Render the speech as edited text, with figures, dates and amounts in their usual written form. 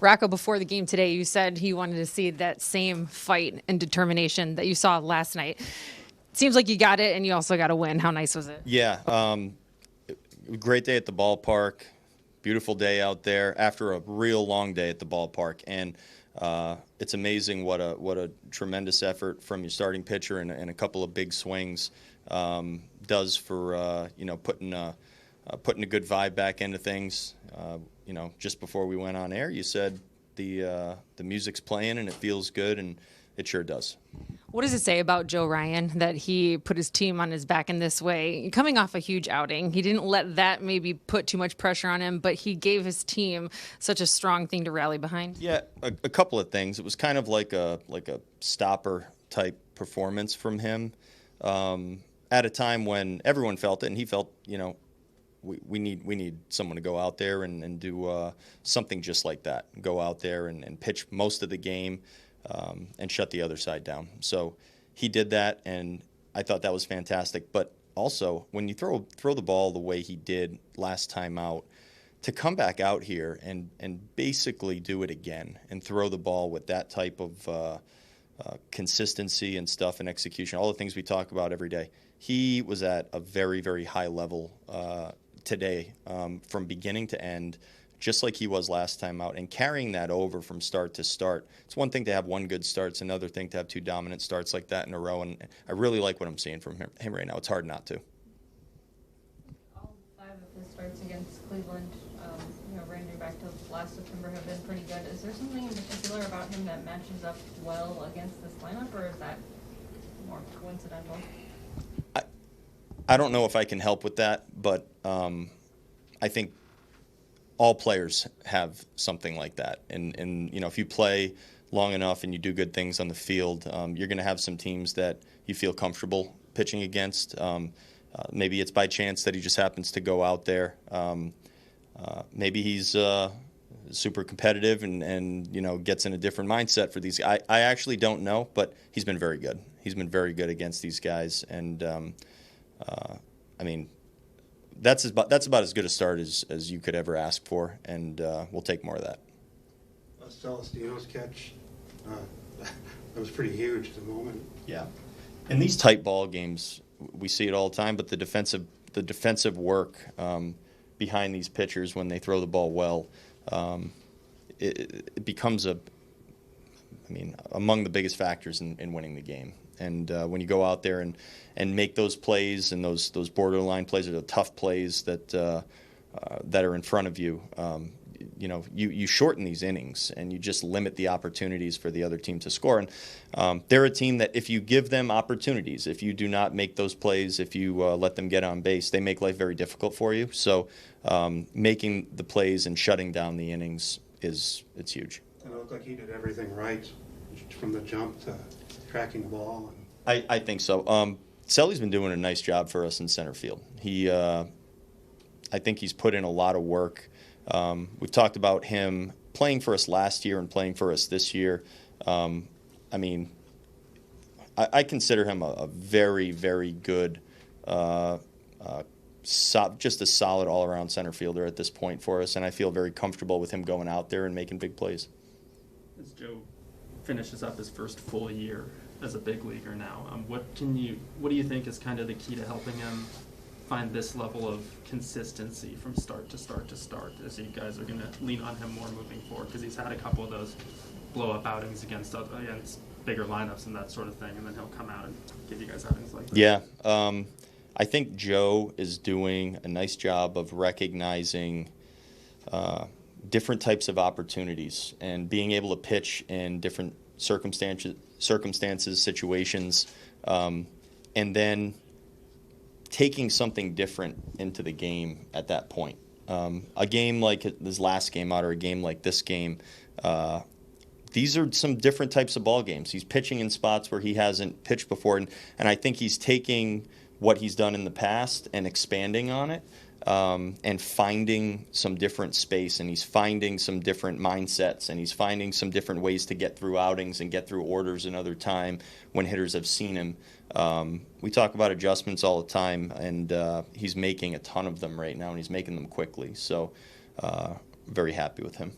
Rocco, before the game today, you said he wanted to see that same fight and determination that you saw last night. Seems like you got it, and you also got a win. How nice was it? Yeah, great day at the ballpark. Beautiful day out there after a real long day at the ballpark, and it's amazing what a tremendous effort from your starting pitcher and a couple of big swings does for putting a good vibe back into things. Just before we went on air, you said the music's playing and it feels good, and it sure does. What does it say about Joe Ryan that he put his team on his back in this way? Coming off a huge outing, he didn't let that maybe put too much pressure on him, but he gave his team such a strong thing to rally behind. Yeah, a couple of things. It was kind of like a stopper type performance from him at a time when everyone felt it, and he felt, we need someone to go out there and do something just like that. Go out there and pitch most of the game and shut the other side down. So he did that, and I thought that was fantastic. But also, when you throw the ball the way he did last time out, to come back out here and basically do it again and throw the ball with that type of consistency and stuff and execution, all the things we talk about every day, he was at a very, very high level today from beginning to end, just like he was last time out, and carrying that over from start to start. It's one thing to have one good start. It's another thing to have two dominant starts like that in a row, and I really like what I'm seeing from him right now. It's hard not to. All five of his starts against Cleveland, ranging back to last September, have been pretty good. Is there something in particular about him that matches up well against this lineup, or is that more coincidental? I don't know if I can help with that, but I think all players have something like that. And if you play long enough and you do good things on the field, you're going to have some teams that you feel comfortable pitching against. Maybe it's by chance that he just happens to go out there. Maybe he's super competitive and gets in a different mindset for these. I actually don't know, but he's been very good. He's been very good against these guys, and that's about as good a start as you could ever ask for, and we'll take more of that. Celestino's catch, that was pretty huge at the moment. Yeah, in these tight ball games, we see it all the time. But the defensive work behind these pitchers when they throw the ball well, it becomes among the biggest factors in winning the game. And when you go out there and make those plays and those borderline plays or the tough plays that are in front of you, you shorten these innings and you just limit the opportunities for the other team to score. And they're a team that if you give them opportunities, if you do not make those plays, if you let them get on base, they make life very difficult for you. So making the plays and shutting down the innings it's huge. And it looked like he did everything right from the jump to tracking the ball. I think so. Selly's been doing a nice job for us in center field. I think he's put in a lot of work. We've talked about him playing for us last year and playing for us this year. I consider him a very, very good, just a solid all-around center fielder at this point for us, and I feel very comfortable with him going out there and making big plays. As Joe finishes up his first full year as a big leaguer now, what do you think is kind of the key to helping him find this level of consistency from start to start to start, as you guys are going to lean on him more moving forward, because he's had a couple of those blow-up outings against bigger lineups and that sort of thing, and then he'll come out and give you guys outings like that? Yeah, I think Joe is doing a nice job of recognizing different types of opportunities and being able to pitch in different circumstances, situations, and then taking something different into the game at that point. A game like this last game out or a game like this game, these are some different types of ball games. He's pitching in spots where he hasn't pitched before, and I think he's taking what he's done in the past and expanding on it, and finding some different space, and he's finding some different mindsets, and he's finding some different ways to get through outings and get through orders another time when hitters have seen him. We talk about adjustments all the time, and he's making a ton of them right now, and he's making them quickly. So very happy with him.